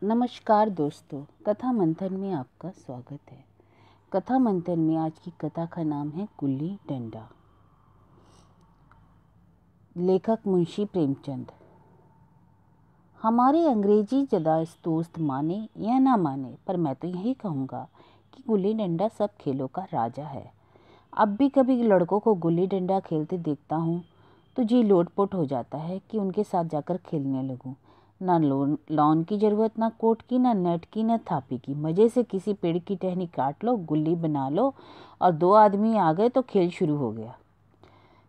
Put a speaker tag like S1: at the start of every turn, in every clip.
S1: नमस्कार दोस्तों, कथा मंथन में आपका स्वागत है। कथा मंथन में आज की कथा का नाम है गुल्ली डंडा। लेखक मुंशी प्रेमचंद। हमारे अंग्रेजी जदाइश दोस्त माने या ना माने, पर मैं तो यही कहूँगा कि गुल्ली डंडा सब खेलों का राजा है। अब भी कभी लड़कों को गुल्ली डंडा खेलते देखता हूँ तो जी लोटपोट हो जाता है कि उनके साथ जाकर खेलने लगूं। ना लॉन की ज़रूरत, ना कोर्ट की, ना नेट की, ना थापी की। मज़े से किसी पेड़ की टहनी काट लो, गुल्ली बना लो और दो आदमी आ गए तो खेल शुरू हो गया।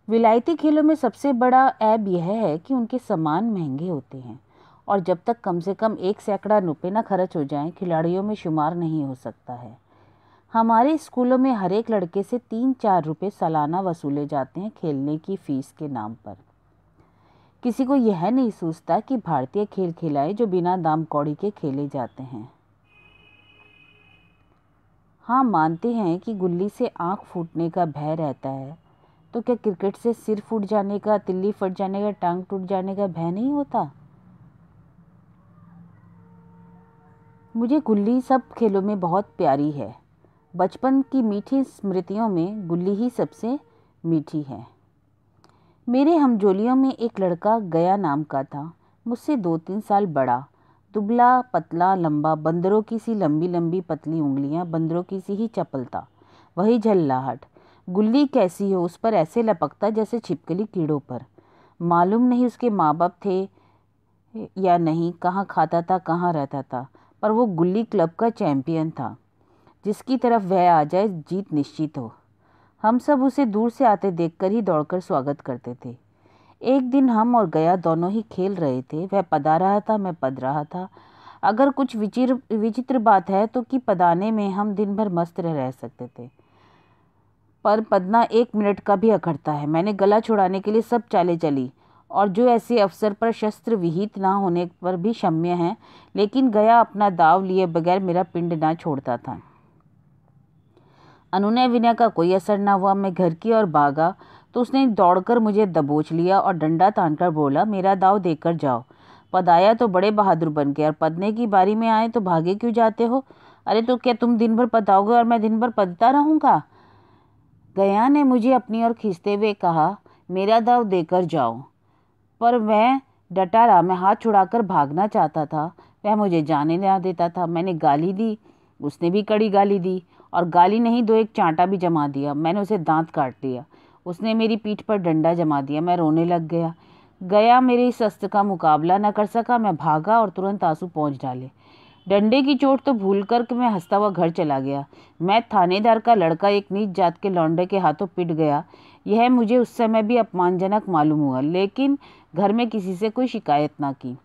S1: विलायती खेलों में सबसे बड़ा ऐब यह है कि उनके सामान महंगे होते हैं और जब तक कम से कम 1 सैकड़ा रुपये न खर्च हो जाएं, खिलाड़ियों में शुमार नहीं हो सकता है। हमारे स्कूलों में हर एक लड़के से 3-4 रुपये सालाना वसूले जाते हैं खेलने की फीस के नाम पर। किसी को यह नहीं सोचता कि भारतीय खेल खिलाए जो बिना दाम कौड़ी के खेले जाते हैं। हाँ, मानते हैं कि गुल्ली से आंख फूटने का भय रहता है, तो क्या क्रिकेट से सिर फूट जाने का, तिल्ली फट जाने का, टांग टूट जाने का भय नहीं होता? मुझे गुल्ली सब खेलों में बहुत प्यारी है। बचपन की मीठी स्मृतियों में गुल्ली ही सबसे मीठी है। मेरे हमजोलियों में एक लड़का गया नाम का था, मुझसे 2-3 साल बड़ा, दुबला पतला लंबा, बंदरों की सी लंबी लंबी पतली उंगलियां, बंदरों की सी ही चपलता, वही झल्लाहट। गुल्ली कैसी हो उस पर ऐसे लपकता जैसे छिपकली कीड़ों पर। मालूम नहीं उसके माँ बाप थे या नहीं, कहाँ खाता था कहाँ रहता था, पर वो गुल्ली क्लब का चैंपियन था। जिसकी तरफ वह आ जाए जीत निश्चित हो। हम सब उसे दूर से आते देखकर ही दौड़कर स्वागत करते थे। एक दिन हम और गया दोनों ही खेल रहे थे। वह पदा रहा था, मैं पद रहा था। अगर कुछ विचित्र बात है तो कि पदाने में हम दिन भर मस्त रह सकते थे, पर पदना 1 मिनट का भी अखरता है। मैंने गला छुड़ाने के लिए सब चालें चली, और जो ऐसे अवसर पर शस्त्र विहित ना होने पर भी क्षम्य है, लेकिन गया अपना दाव लिए बगैर मेरा पिंड ना छोड़ता था। अनुनय विनय का कोई असर ना हुआ। मैं घर की और भागा तो उसने दौड़कर मुझे दबोच लिया और डंडा तानकर बोला, मेरा दाव देकर जाओ। पदाया तो बड़े बहादुर बन गए, और पदने की बारी में आए तो भागे क्यों जाते हो? अरे तो क्या तुम दिन भर पदाओगे और मैं दिन भर पदता रहूंगा? गया ने मुझे अपनी ओर खींचते हुए कहा, मेरा दाव देकर जाओ। पर मैं डटा रहा। मैं हाथ छुड़ाकर भागना चाहता था, वह मुझे जाने ना देता था। मैंने गाली दी, उसने भी कड़ी गाली दी, और गाली नहीं 2 एक चांटा भी जमा दिया। मैंने उसे दांत काट दिया। उसने मेरी पीठ पर डंडा जमा दिया। मैं रोने लग गया। गया मेरे इस अस्त्र का मुकाबला न कर सका। मैं भागा और तुरंत आंसू पहुँच डाले। डंडे की चोट तो भूल कर के मैं हंसता हुआ घर चला गया। मैं थानेदार का लड़का एक नीच जात के लौंडे के हाथों पिट गया, यह मुझे उस समय भी अपमानजनक मालूम हुआ, लेकिन घर में किसी से कोई शिकायत ना की।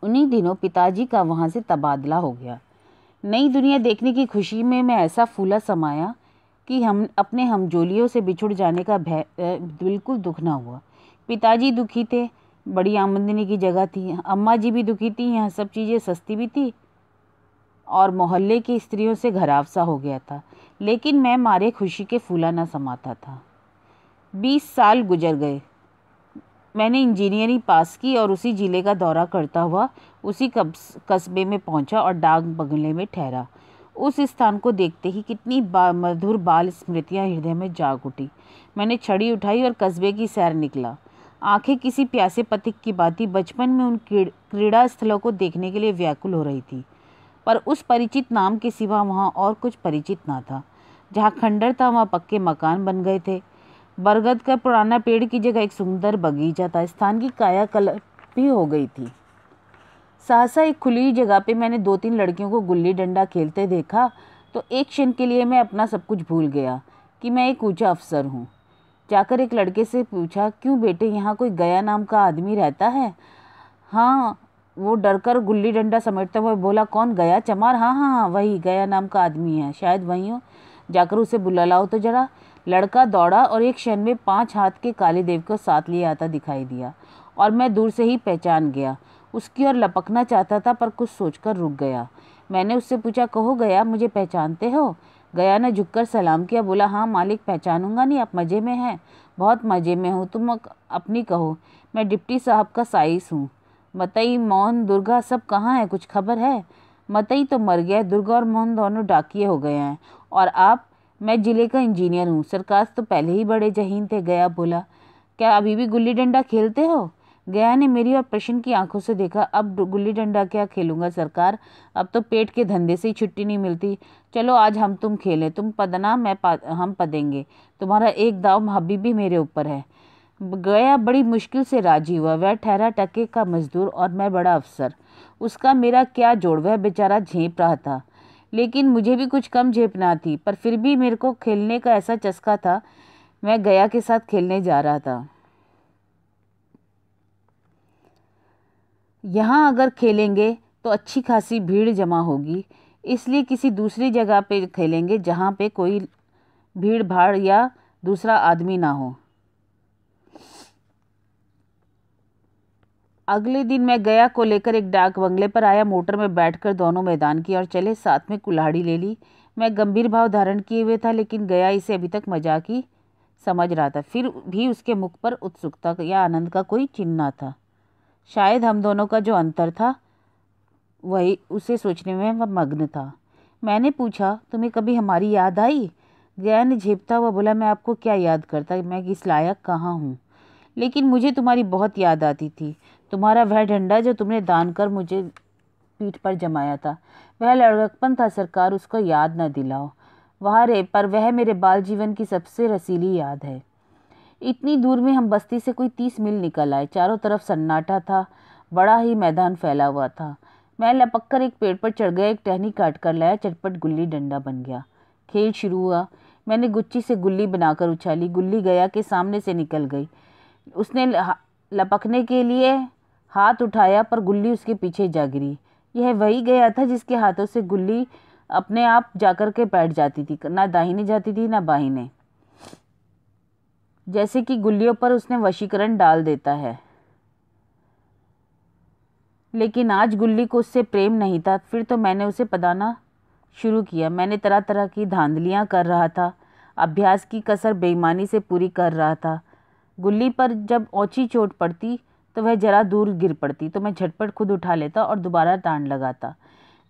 S1: उन्हीं दिनों पिताजी का वहां से तबादला हो गया। नई दुनिया देखने की खुशी में मैं ऐसा फूला समाया कि हम अपने हमजोलियों से बिछुड़ जाने का बिल्कुल दुख ना हुआ। पिताजी दुखी थे, बड़ी आमदनी की जगह थी। अम्मा जी भी दुखी थी, यहाँ सब चीज़ें सस्ती भी थी, और मोहल्ले की स्त्रियों से घराव सा हो गया था। लेकिन मैं मारे खुशी के फूला ना समाता था। 20 साल गुजर गए। मैंने इंजीनियरिंग पास की और उसी जिले का दौरा करता हुआ उसी कस्बे में पहुंचा और डाक बंगले में ठहरा। उस स्थान को देखते ही कितनी मधुर बाल स्मृतियां हृदय में जाग उठी। मैंने छड़ी उठाई और कस्बे की सैर निकला। आंखें किसी प्यासे पथिक की भांति बचपन में उन क्रीड़ा स्थलों को देखने के लिए व्याकुल हो रही थी, पर उस परिचित नाम के सिवा वहाँ और कुछ परिचित ना था। जहाँ खंडर था वहाँ पक्के मकान बन गए थे। बरगद का पुराना पेड़ की जगह एक सुंदर बगीचा था। स्थान की कायाकल्प भी हो गई थी। सहसा एक खुली जगह पे मैंने 2-3 लड़कियों को गुल्ली डंडा खेलते देखा तो एक क्षण के लिए मैं अपना सब कुछ भूल गया कि मैं एक ऊंचा अफसर हूँ। जाकर एक लड़के से पूछा, क्यों बेटे, यहाँ कोई गया नाम का आदमी रहता है? हाँ, वो डरकर गुल्ली डंडा समेटते हुए बोला, कौन, गया चमार? हाँ हाँ हाँ, वही गया नाम का आदमी है, शायद वही हो। जाकर उसे बुला लाओ तो जरा। लड़का दौड़ा और एक क्षण में 5 हाथ के काली देव को साथ लिए आता दिखाई दिया, और मैं दूर से ही पहचान गया। उसकी ओर लपकना चाहता था, पर कुछ सोचकर रुक गया। मैंने उससे पूछा, कहो गया, मुझे पहचानते हो? गया ने झुककर सलाम किया, बोला, हाँ मालिक, पहचानूंगा नहीं, आप मज़े में हैं? बहुत मज़े में हूँ, तुम अपनी कहो। मैं डिप्टी साहब का साइस हूँ। मतई, मोहन, दुर्गा सब कहाँ है, कुछ खबर है? मतई तो मर गया, दुर्गा और मोहन दोनों डाकिये हो गए हैं। और आप? मैं जिले का इंजीनियर हूँ। सरकार तो पहले ही बड़े जहीन थे। गया बोला। क्या अभी भी गुल्ली डंडा खेलते हो? गया ने मेरी और प्रश्न की आंखों से देखा। अब गुल्ली डंडा क्या खेलूंगा सरकार, अब तो पेट के धंधे से ही छुट्टी नहीं मिलती। चलो आज हम तुम खेलें, तुम पदना हम पदेंगे। तुम्हारा एक दाव अभी भी मेरे ऊपर है। गया बड़ी मुश्किल से राजी हुआ। वह ठहरा टके का मजदूर और मैं बड़ा अफसर। उसका मेरा क्या जोड़, वह बेचारा झेप रहा था। लेकिन मुझे भी कुछ कम झेपना थी, पर फिर भी मेरे को खेलने का ऐसा चस्का था। मैं गया के साथ खेलने जा रहा था। यहाँ अगर खेलेंगे तो अच्छी खासी भीड़ जमा होगी, इसलिए किसी दूसरी जगह पे खेलेंगे जहाँ पे कोई भीड़ भाड़ या दूसरा आदमी ना हो। अगले दिन मैं गया को लेकर एक डाक बंगले पर आया। मोटर में बैठकर दोनों मैदान की ओर चले, साथ में कुल्हाड़ी ले ली। मैं गंभीर भाव धारण किए हुए था, लेकिन गया इसे अभी तक मजाक ही समझ रहा था। फिर भी उसके मुख पर उत्सुकता या आनंद का कोई चिन्ह न था। शायद हम दोनों का जो अंतर था वही उसे सोचने में वह मग्न था। मैंने पूछा, तुम्हें कभी हमारी याद आई? गया ने झेपता हुआ बोला, मैं आपको क्या याद करता, मैं इस लायक कहाँ हूँ। लेकिन मुझे तुम्हारी बहुत याद आती थी। तुम्हारा वह डंडा जो तुमने दान कर मुझे पीठ पर जमाया था, वह लड़कपन था सरकार, उसको याद न दिलाओ। वह रे, पर वह मेरे बाल जीवन की सबसे रसीली याद है। इतनी दूर में हम बस्ती से कोई 30 मील निकल आए। चारों तरफ सन्नाटा था, बड़ा ही मैदान फैला हुआ था। मैं लपक कर एक पेड़ पर चढ़ गया, एक टहनी काट कर लाया, चटपट गुल्ली डंडा बन गया। खेल शुरू हुआ। मैंने गुच्ची से गुल्ली बनाकर उछाली। गुल्ली गया के सामने से निकल गई। उसने लपकने के लिए हाथ उठाया, पर गुल्ली उसके पीछे जा गिरी। यह वही गया था जिसके हाथों से गुल्ली अपने आप जाकर के बैठ जाती थी, ना दाहिने जाती थी ना बाहिने, जैसे कि गुल्लियों पर उसने वशीकरण डाल देता है। लेकिन आज गुल्ली को उससे प्रेम नहीं था। फिर तो मैंने उसे पदाना शुरू किया। मैंने तरह तरह की धांधलियां कर रहा था, अभ्यास की कसर बेईमानी से पूरी कर रहा था। गुल्ली पर जब ओछी चोट पड़ती तो वह जरा दूर गिर पड़ती, तो मैं झटपट खुद उठा लेता और दोबारा तान लगाता।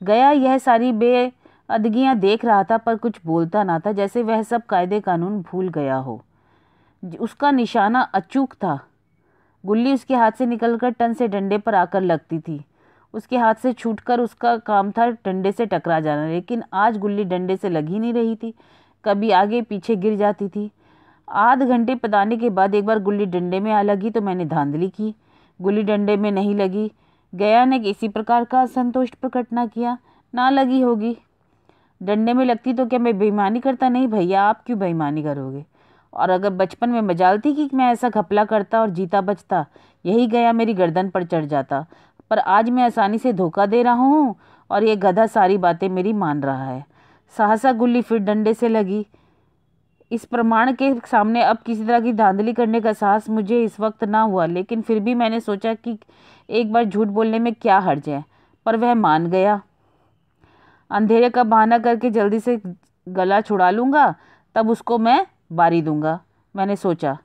S1: गया यह सारी बेअदगियां देख रहा था, पर कुछ बोलता ना था, जैसे वह सब कायदे कानून भूल गया हो। उसका निशाना अचूक था। गुल्ली उसके हाथ से निकलकर टन से डंडे पर आकर लगती थी। उसके हाथ से छूटकर उसका काम था डंडे से टकरा जाना, लेकिन आज गुल्ली डंडे से लग ही नहीं रही थी, कभी आगे पीछे गिर जाती थी। आध घंटे पदाने के बाद एक बार गुल्ली डंडे में आ लगी तो मैंने धांधली की। गुल्ली डंडे में नहीं लगी। गया ने किसी प्रकार का असंतोष प्रकट न किया। ना लगी होगी। डंडे में लगती तो क्या मैं बेईमानी करता? नहीं भैया, आप क्यों बेईमानी करोगे? और अगर बचपन में मजाल थी कि मैं ऐसा घपला करता और जीता बचता, यही गया मेरी गर्दन पर चढ़ जाता। पर आज मैं आसानी से धोखा दे रहा हूँ और ये गधा सारी बातें मेरी मान रहा है। सहसा गुल्ली फिर डंडे से लगी। इस प्रमाण के सामने अब किसी तरह की धांधली करने का साहस मुझे इस वक्त ना हुआ, लेकिन फिर भी मैंने सोचा कि एक बार झूठ बोलने में क्या हर्ज है। पर वह मान गया। अंधेरे का बहाना करके जल्दी से गला छुड़ा लूँगा, तब उसको मैं बारी दूंगा, मैंने सोचा।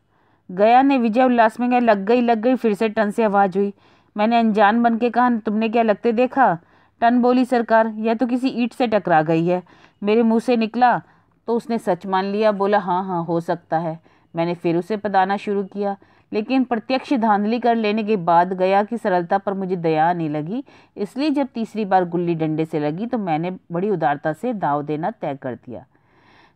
S1: गया ने विजय उल्लास में लग गई। फिर से टन से आवाज़ हुई। मैंने अनजान बन के कहा, तुमने क्या लगते देखा? टन बोली, सरकार, यह तो किसी ईंट से टकरा गई है। मेरे मुंह से निकला तो उसने सच मान लिया। बोला, हाँ हाँ, हो सकता है। मैंने फिर उसे पदाना शुरू किया, लेकिन प्रत्यक्ष धांधली कर लेने के बाद गया की सरलता पर मुझे दया नहीं लगी। इसलिए जब तीसरी बार गुल्ली डंडे से लगी तो मैंने बड़ी उदारता से दाव देना तय कर दिया।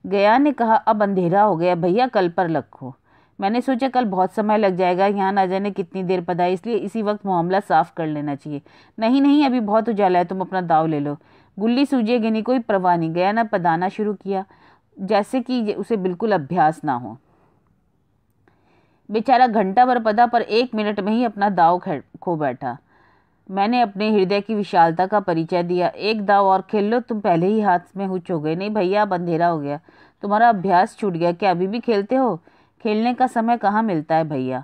S1: गया ने कहा, अब अंधेरा हो गया भैया, कल पर रखो। मैंने सोचा कल बहुत समय लग जाएगा, यहाँ ना जाने कितनी देर पदाई, इसलिए इसी वक्त मामला साफ कर लेना चाहिए। नहीं नहीं, अभी बहुत उजाला है, तुम अपना दाव ले लो, गुल्ली सूझेगी नहीं, कोई परवाह नहीं। गया ने पदाना शुरू किया, जैसे कि उसे बिल्कुल अभ्यास ना हो। बेचारा घंटा भर पदा, पर 1 मिनट में ही अपना दाव खो बैठा। मैंने अपने हृदय की विशालता का परिचय दिया। एक दाव और खेल लो, तुम पहले ही हाथ में हुच हो गए। नहीं भैया, अब अंधेरा हो गया, तुम्हारा अभ्यास छूट गया। क्या अभी भी खेलते हो? खेलने का समय कहाँ मिलता है भैया।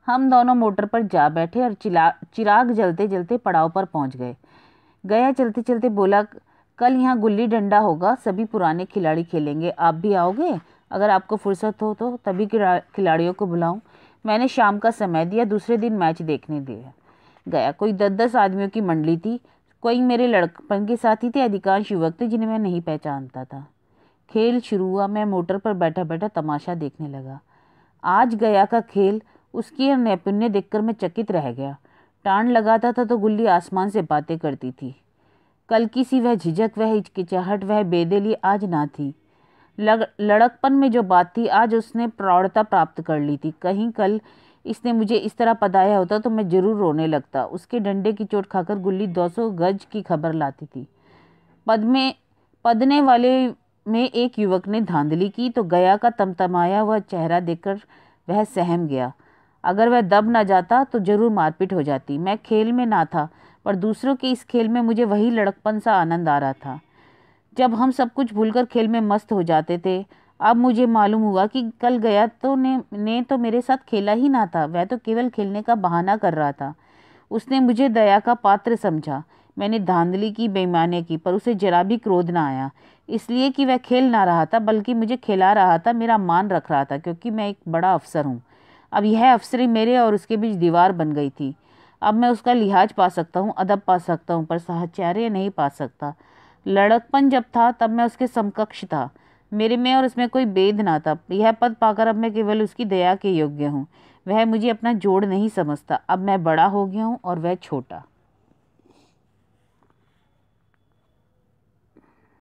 S1: हम दोनों मोटर पर जा बैठे और चिराग जलते जलते पड़ाव पर पहुंच गए। गया चलते चलते बोला, कल यहाँ गुल्ली डंडा होगा, सभी पुराने खिलाड़ी खेलेंगे, आप भी आओगे? अगर आपको फुर्सत हो तो तभी खिलाड़ियों को बुलाऊं। मैंने शाम का समय दिया, दूसरे दिन मैच देखने दिया। गया। कोई 10-10 आदमियों की मंडली थी। कोई मेरे लड़कपन के साथी थे, अधिकांश युवक थे जिन्हें मैं नहीं पहचानता था। खेल शुरू हुआ। मैं मोटर पर बैठा बैठा तमाशा देखने लगा। आज गया का खेल, उसकी नैपुण्य देखकर मैं चकित रह गया। टाँड लगाता था तो गुल्ली आसमान से बातें करती थी। कल की सी वह झिझक, वह हिचकिचाहट, वह बेदिली आज ना थी। लड़कपन में जो बात थी आज उसने प्रौढ़ता प्राप्त कर ली थी। कहीं कल इसने मुझे इस तरह पदाया होता तो मैं जरूर रोने लगता। उसके डंडे की चोट खाकर गुल्ली 200 गज की खबर लाती थी। पदने वाले में एक युवक ने धांधली की तो गया का तमतमाया हुआ चेहरा देखकर वह सहम गया। अगर वह दब न जाता तो जरूर मारपीट हो जाती। मैं खेल में ना था, पर दूसरों के इस खेल में मुझे वही लड़कपन सा आनंद आ रहा था जब हम सब कुछ भूलकर खेल में मस्त हो जाते थे। अब मुझे मालूम हुआ कि कल गया तो ने तो मेरे साथ खेला ही ना था, वह तो केवल खेलने का बहाना कर रहा था। उसने मुझे दया का पात्र समझा। मैंने धांधली की, बेईमानी की, पर उसे जरा भी क्रोध ना आया, इसलिए कि वह खेल ना रहा था बल्कि मुझे खिला रहा था, मेरा मान रख रहा था, क्योंकि मैं एक बड़ा अफसर हूँ। अब यह अफसरी मेरे और उसके बीच दीवार बन गई थी। अब मैं उसका लिहाज पा सकता हूँ, अदब पा सकता हूँ, पर साहचर्य नहीं पा सकता। लड़कपन जब था तब मैं उसके समकक्ष था। मेरे में और उसमें कोई भेद ना था। यह पद पाकर अब मैं केवल उसकी दया के योग्य हूँ। वह मुझे अपना जोड़ नहीं समझता। अब मैं बड़ा हो गया हूँ और वह छोटा।